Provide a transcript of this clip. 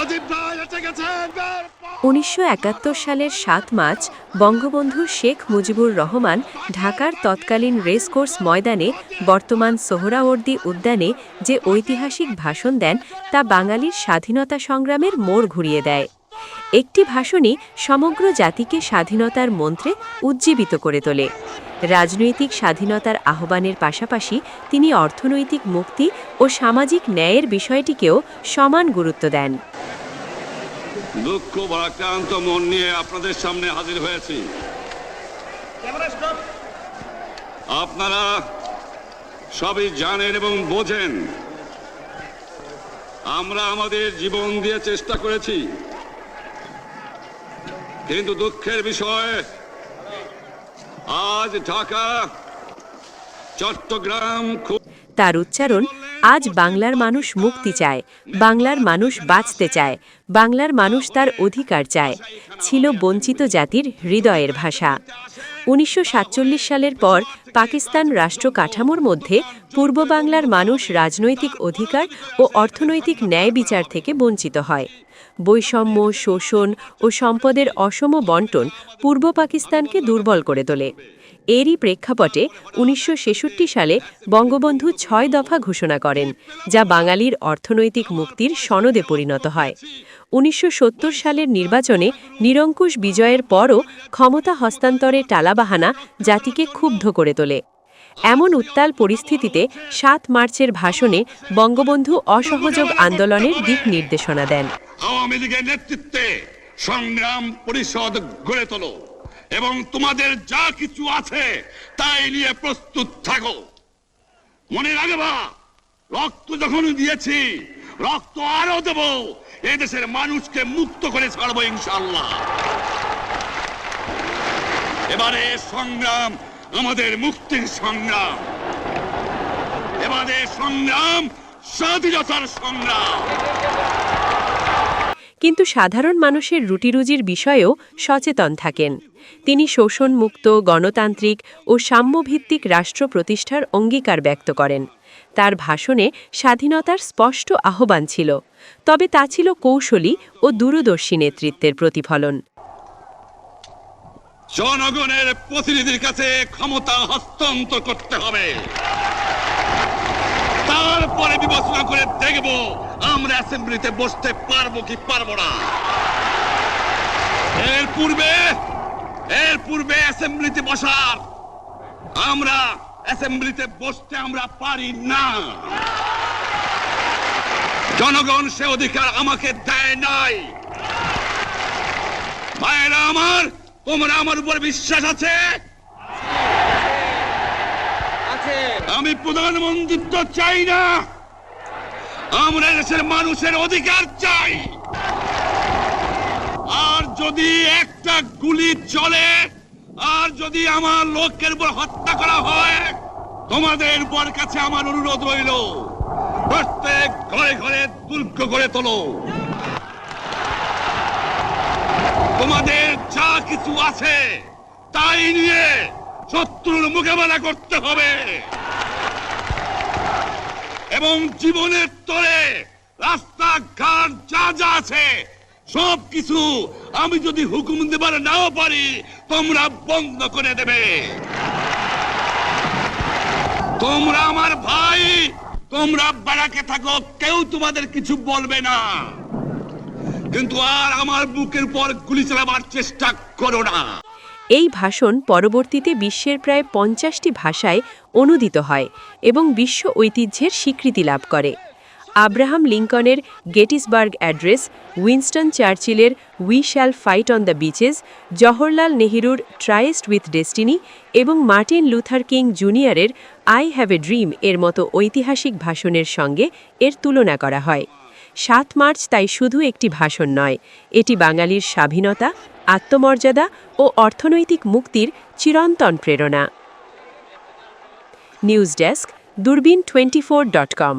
1971 সালের 7 মার্চ বঙ্গবন্ধু শেখ মুজিবুর রহমান ঢাকার তৎকালীন রেসকোর্স ময়দানে বর্তমান সোহরাওয়ার্দী উদ্যানে যে ঐতিহাসিক ভাষণ দেন তা বাঙালির স্বাধীনতা সংগ্রামের মোড় ঘুরিয়ে দেয়। একটি ভাষণই সমগ্র জাতিকে স্বাধীনতার মন্ত্রে উজ্জীবিত করে তোলে। রাজনৈতিক স্বাধীনতার আহ্বানের পাশাপাশি তিনি অর্থনৈতিক মুক্তি ও সামাজিক ন্যায়ের বিষয়টিকেও সমান গুরুত্ব দেন। দুঃখ ভারাক্রান্ত মন নিয়ে আপনাদের সামনে হাজির হয়েছি। আপনারা সবই জানেন এবং বোঝেন আমরা আমাদের জীবন দিয়ে চেষ্টা করেছি, কিন্তু দুঃখের বিষয় আজ ঢাকা, চট্টগ্রাম, তার উচ্চারণ, আজ বাংলার মানুষ মুক্তি চায়, বাংলার মানুষ বাঁচতে চায়, বাংলার মানুষ তার অধিকার চায়, ছিল বঞ্চিত জাতির হৃদয়ের ভাষা। 1947 সালের পর পাকিস্তান রাষ্ট্র কাঠামোর মধ্যে পূর্ব বাংলার মানুষ রাজনৈতিক অধিকার ও অর্থনৈতিক ন্যায় বিচার থেকে বঞ্চিত হয়। বৈষম্য, শোষণ ও সম্পদের অসম বণ্টন পূর্ব পাকিস্তানকে দুর্বল করে তোলে। এরই প্রেক্ষাপটে 1966 সালে বঙ্গবন্ধু 6 দফা ঘোষণা করেন, যা বাঙালির অর্থনৈতিক মুক্তির সনদে পরিণত হয়। 1970 সালের নির্বাচনে নিরঙ্কুশ বিজয়ের পরও ক্ষমতা হস্তান্তরে টালাবাহানা জাতিকে ক্ষুব্ধ করে তোলে। এমন উত্তাল পরিস্থিতিতে 7 মার্চের ভাষণে বঙ্গবন্ধু অসহযোগ আন্দোলনের দিক নির্দেশনা দেন। আওয়ামী লীগের নেতৃত্বে সংগ্রাম পরিষদ গড়ে তোলো এবং তোমাদের যা কিছু আছে তাই নিয়ে প্রস্তুত থাকো। মনে রাখবা, রক্ত যখন দিয়েছি, রক্ত আরো দেব, এদেশের মানুষকে মুক্ত করে ছাড়বো ইনশাআল্লাহ। এবারে সংগ্রাম আমাদের মুক্তির সংগ্রাম, এবারে সংগ্রাম স্বাধীনতার সংগ্রাম। কিন্তু সাধারণ মানুষের রুটিরুজির বিষয়েও সচেতন থাকেন। তিনি শোষণমুক্ত, গণতান্ত্রিক ও সাম্যভিত্তিক রাষ্ট্র প্রতিষ্ঠার অঙ্গীকার ব্যক্ত করেন। তার ভাষণে স্বাধীনতার স্পষ্ট আহ্বান ছিল, তবে তা ছিল কৌশলী ও দূরদর্শী নেতৃত্বের প্রতিফলন। জনগণের প্রতিনিধির কাছে ক্ষমতা হস্তান্তর করতে হবে, তারপরে বিবেচনা করে দেখব আমরা অ্যাসেম্বলিতে বসতে পারবো কি পারবো না। এর পূর্বে অ্যাসেম্বলিতে বসার অ্যাসেম্বলিতে বসতে আমরা পারি না। জনগণ সে অধিকার আমাকে দেয় নাই। ভাইরা আমার, তোমরা আমার উপর বিশ্বাস আছে? আমি প্রধানমন্ত্রিত্ব চাই না, আমরা দেশের মানুষের অধিকার চাই। আর যদি একটা গুলি চলে, আর যদি আমার লোকের উপর হত্যা করা হয়, তোমাদের উপর কাছে আমার অনুরোধ রইল, প্রত্যেক ঘরে ঘরে দুর্গ গড়ে তোলো। তোমাদের যা কিছু আছে তাই নিয়ে শত্রুর মোকাবেলা করতে হবে এবং জীবনের তরে রাস্তাঘাট যা যা আছে সবকিছু আমি যদি হুকুম দেবার নাও পারি, তোমরা বন্ধ করে দেবে। তোমরা আমার ভাই, তোমরা বাড়াকে থাকো, কেউ তোমাদের কিছু বলবে না, কিন্তু আর আমার বুকের পর গুলি চালাবার চেষ্টা করো না। এই ভাষণ পরবর্তীতে বিশ্বের প্রায় 50টি ভাষায় অনুদিত হয় এবং বিশ্ব ঐতিহ্যের স্বীকৃতি লাভ করে। আব্রাহাম লিঙ্কনের গেটিসবার্গ অ্যাড্রেস, উইনস্টন চার্চিলের we shall fight on the beaches, Jawaharlal নেহরুর ট্রাইস্ট উইথ ডেস্টিনি এবং মার্টিন লুথার কিং জুনিয়রের আই হ্যাভ এ ড্রিম এর মতো ঐতিহাসিক ভাষণের সঙ্গে এর তুলনা করা হয়। 7 মার্চ তাই শুধু একটি ভাষণ নয়, এটি বাঙালির স্বাধীনতা, আত্মমর্যাদা ও অর্থনৈতিক মুক্তির চিরন্তন প্রেরণা। নিউজ ডেস্ক, দূরবীন 24.com।